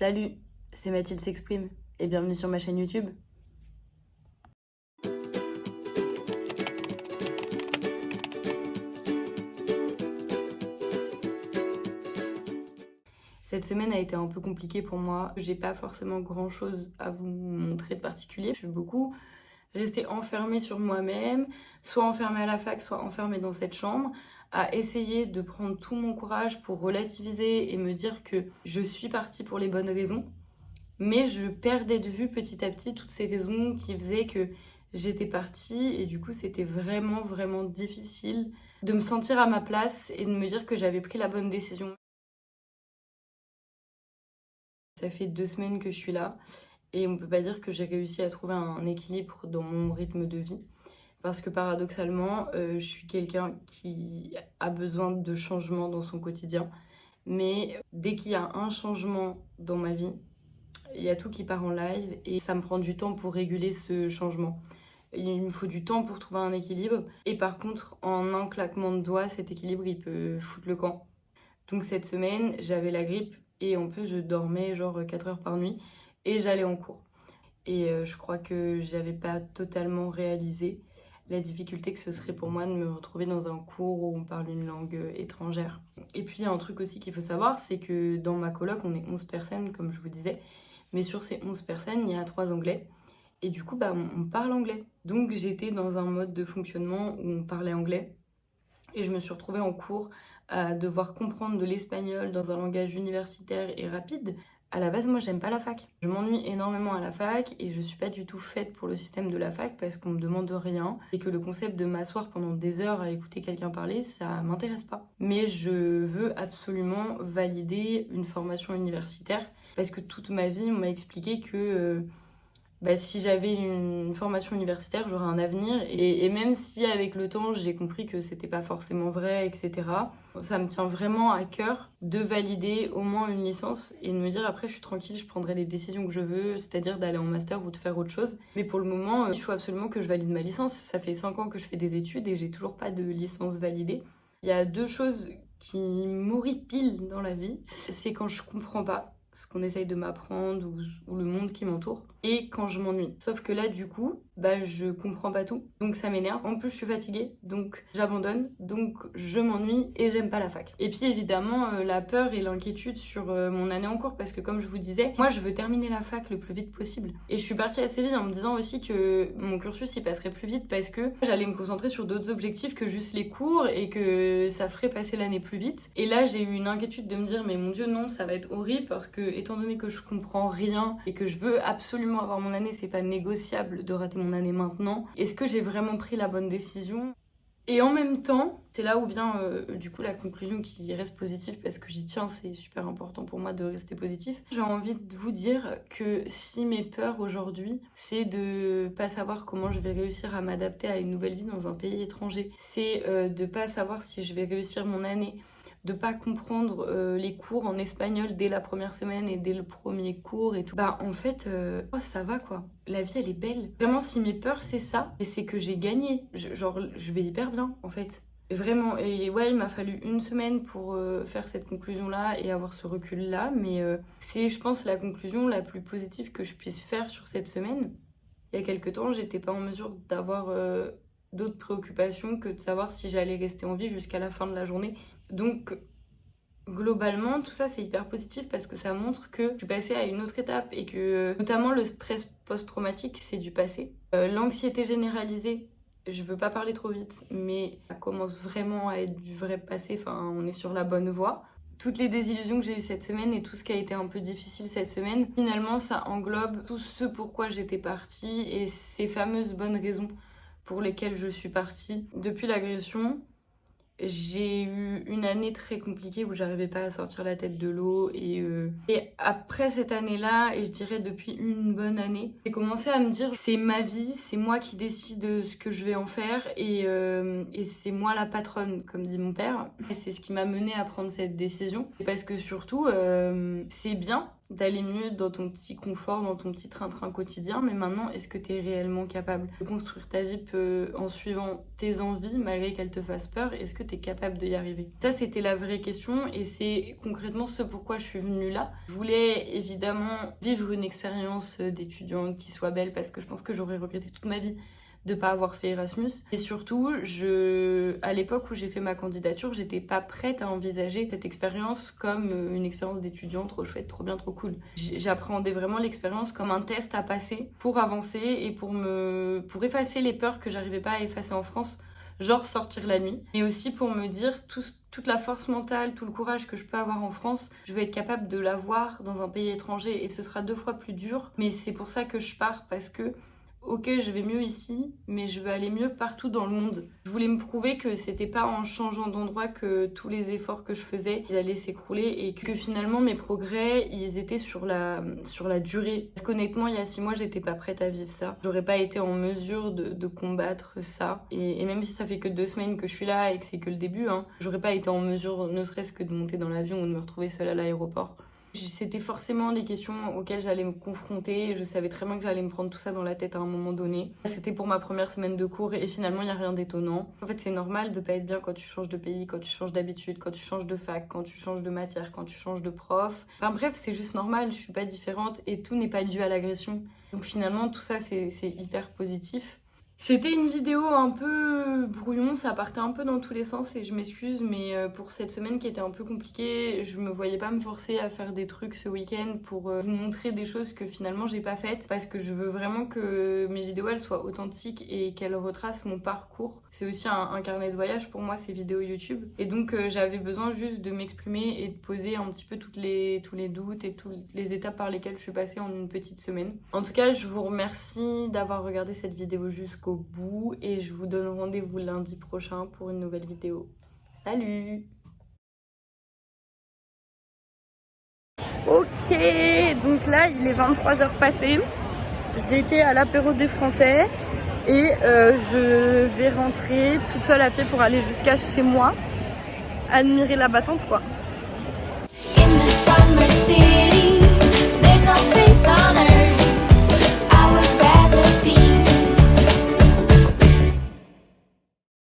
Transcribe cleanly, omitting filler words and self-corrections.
Salut, c'est Mathilde s'exprime et bienvenue sur ma chaîne YouTube. Cette semaine a été un peu compliquée pour moi. J'ai pas forcément grand chose à vous montrer de particulier. Je suis beaucoup restée enfermée sur moi-même, soit enfermée à la fac, soit enfermée dans cette chambre, à essayer de prendre tout mon courage pour relativiser et me dire que je suis partie pour les bonnes raisons. Mais je perdais de vue petit à petit toutes ces raisons qui faisaient que j'étais partie et du coup c'était vraiment difficile de me sentir à ma place et de me dire que j'avais pris la bonne décision. Ça fait 2 semaines que je suis là et on peut pas dire que j'ai réussi à trouver un équilibre dans mon rythme de vie parce que paradoxalement je suis quelqu'un qui a besoin de changements dans son quotidien, mais dès qu'il y a un changement dans ma vie, il y a tout qui part en live et ça me prend du temps pour réguler ce changement. Il me faut du temps pour trouver un équilibre. Et par contre, en un claquement de doigts, cet équilibre, il peut foutre le camp. Donc cette semaine, j'avais la grippe et en plus, je dormais genre 4 heures par nuit et j'allais en cours. Et je crois que j'avais pas totalement réalisé la difficulté que ce serait pour moi de me retrouver dans un cours où on parle une langue étrangère. Et puis, il y a un truc aussi qu'il faut savoir, c'est que dans ma coloc, on est 11 personnes, comme je vous disais. Mais sur ces 11 personnes, il y a 3 Anglais. Et du coup, on parle anglais. Donc j'étais dans un mode de fonctionnement où on parlait anglais. Et je me suis retrouvée en cours à devoir comprendre de l'espagnol dans un langage universitaire et rapide. À la base, moi, j'aime pas la fac. Je m'ennuie énormément à la fac et je suis pas du tout faite pour le système de la fac parce qu'on me demande rien et que le concept de m'asseoir pendant des heures à écouter quelqu'un parler, ça m'intéresse pas. Mais je veux absolument valider une formation universitaire parce que toute ma vie, on m'a expliqué que si j'avais une formation universitaire, j'aurais un avenir. Et même si avec le temps, j'ai compris que c'était pas forcément vrai, etc., ça me tient vraiment à cœur de valider au moins une licence et de me dire après, je suis tranquille, je prendrai les décisions que je veux, c'est-à-dire d'aller en master ou de faire autre chose. Mais pour le moment, il faut absolument que je valide ma licence. Ça fait 5 ans que je fais des études et j'ai toujours pas de licence validée. Il y a 2 choses qui m'horripilent dans la vie. C'est quand je comprends pas ce qu'on essaye de m'apprendre ou le monde qui m'entoure, et quand je m'ennuie. Sauf que là, du coup, je comprends pas tout, donc ça m'énerve. En plus, je suis fatiguée, donc j'abandonne, donc je m'ennuie et j'aime pas la fac. Et puis évidemment, la peur et l'inquiétude sur mon année en cours, parce que comme je vous disais, moi je veux terminer la fac le plus vite possible. Et je suis partie assez vite en me disant aussi que mon cursus il passerait plus vite parce que j'allais me concentrer sur d'autres objectifs que juste les cours et que ça ferait passer l'année plus vite. Et là, j'ai eu une inquiétude de me dire, mais mon Dieu, non, ça va être horrible parce que étant donné que je comprends rien et que je veux absolument avoir mon année, c'est pas négociable de rater mon année maintenant. Est-ce que j'ai vraiment pris la bonne décision ? Et en même temps, c'est là où vient du coup la conclusion qui reste positive parce que j'y tiens, c'est super important pour moi de rester positif. J'ai envie de vous dire que si mes peurs aujourd'hui, c'est de pas savoir comment je vais réussir à m'adapter à une nouvelle vie dans un pays étranger, c'est de pas savoir si je vais réussir mon année, de pas comprendre les cours en espagnol dès la première semaine et dès le premier cours et tout. En fait, ça va quoi. La vie elle est belle. Vraiment, si mes peurs c'est ça, et c'est que j'ai gagné. Je vais hyper bien en fait. Vraiment, et ouais, il m'a fallu 1 semaine pour faire cette conclusion-là et avoir ce recul-là, mais c'est, je pense, la conclusion la plus positive que je puisse faire sur cette semaine. Il y a quelques temps, j'étais pas en mesure d'avoir d'autres préoccupations que de savoir si j'allais rester en vie jusqu'à la fin de la journée. Donc, globalement, tout ça, c'est hyper positif parce que ça montre que je suis passée à une autre étape et que, notamment, le stress post-traumatique, c'est du passé. L'anxiété généralisée, je veux pas parler trop vite, mais ça commence vraiment à être du vrai passé. Enfin, on est sur la bonne voie. Toutes les désillusions que j'ai eues cette semaine et tout ce qui a été un peu difficile cette semaine, finalement, ça englobe tout ce pourquoi j'étais partie et ces fameuses bonnes raisons pour lesquelles je suis partie. Depuis l'agression, j'ai eu une année très compliquée où j'arrivais pas à sortir la tête de l'eau et après cette année-là, et je dirais depuis une bonne année, j'ai commencé à me dire c'est ma vie, c'est moi qui décide ce que je vais en faire et c'est moi la patronne, comme dit mon père. Et c'est ce qui m'a menée à prendre cette décision parce que surtout c'est bien d'aller mieux dans ton petit confort, dans ton petit train-train quotidien, mais maintenant, est-ce que tu es réellement capable de construire ta vie en suivant tes envies, malgré qu'elles te fassent peur? Est-ce que tu es capable d'y arriver? Ça, c'était la vraie question, et c'est concrètement ce pourquoi je suis venue là. Je voulais évidemment vivre une expérience d'étudiante qui soit belle, parce que je pense que j'aurais regretté toute ma vie de pas avoir fait Erasmus. Et surtout, à l'époque où j'ai fait ma candidature, j'étais pas prête à envisager cette expérience comme une expérience d'étudiant trop chouette, trop bien, trop cool. J'appréhendais vraiment l'expérience comme un test à passer pour avancer et pour effacer les peurs que j'arrivais pas à effacer en France, genre sortir la nuit, mais aussi pour me dire toute la force mentale, tout le courage que je peux avoir en France, je vais être capable de l'avoir dans un pays étranger, et ce sera 2 fois plus dur, mais c'est pour ça que je pars, parce que ok, je vais mieux ici, mais je veux aller mieux partout dans le monde. Je voulais me prouver que c'était pas en changeant d'endroit que tous les efforts que je faisais, ils allaient s'écrouler, et que finalement mes progrès, ils étaient sur la durée. Parce qu'honnêtement, il y a 6 mois, j'étais pas prête à vivre ça. J'aurais pas été en mesure de combattre ça. Et même si ça fait que 2 semaines que je suis là et que c'est que le début, j'aurais pas été en mesure, ne serait-ce que de monter dans l'avion ou de me retrouver seule à l'aéroport. C'était forcément des questions auxquelles j'allais me confronter. Je savais très bien que j'allais me prendre tout ça dans la tête à un moment donné. C'était pour ma première semaine de cours, et finalement, il n'y a rien d'étonnant. En fait, c'est normal de pas être bien quand tu changes de pays, quand tu changes d'habitude, quand tu changes de fac, quand tu changes de matière, quand tu changes de prof. Enfin bref, c'est juste normal, je suis pas différente et tout n'est pas dû à l'agression. Donc finalement, tout ça, c'est hyper positif. C'était une vidéo un peu brouillon, ça partait un peu dans tous les sens, et je m'excuse, mais pour cette semaine qui était un peu compliquée, je me voyais pas me forcer à faire des trucs ce week-end pour vous montrer des choses que finalement j'ai pas faites, parce que je veux vraiment que mes vidéos elles soient authentiques et qu'elles retracent mon parcours. C'est aussi un carnet de voyage pour moi, ces vidéos YouTube, et donc j'avais besoin juste de m'exprimer et de poser un petit peu tous les doutes et toutes les étapes par lesquelles je suis passée en une petite semaine. En tout cas, je vous remercie d'avoir regardé cette vidéo jusqu'au bout, et je vous donne rendez-vous lundi prochain pour une nouvelle vidéo. Salut! Ok, donc là il est 23h passées, j'étais à l'apéro des Français et je vais rentrer toute seule à pied pour aller jusqu'à chez moi, admirer la battante quoi. In the summer city, there's no place on earth.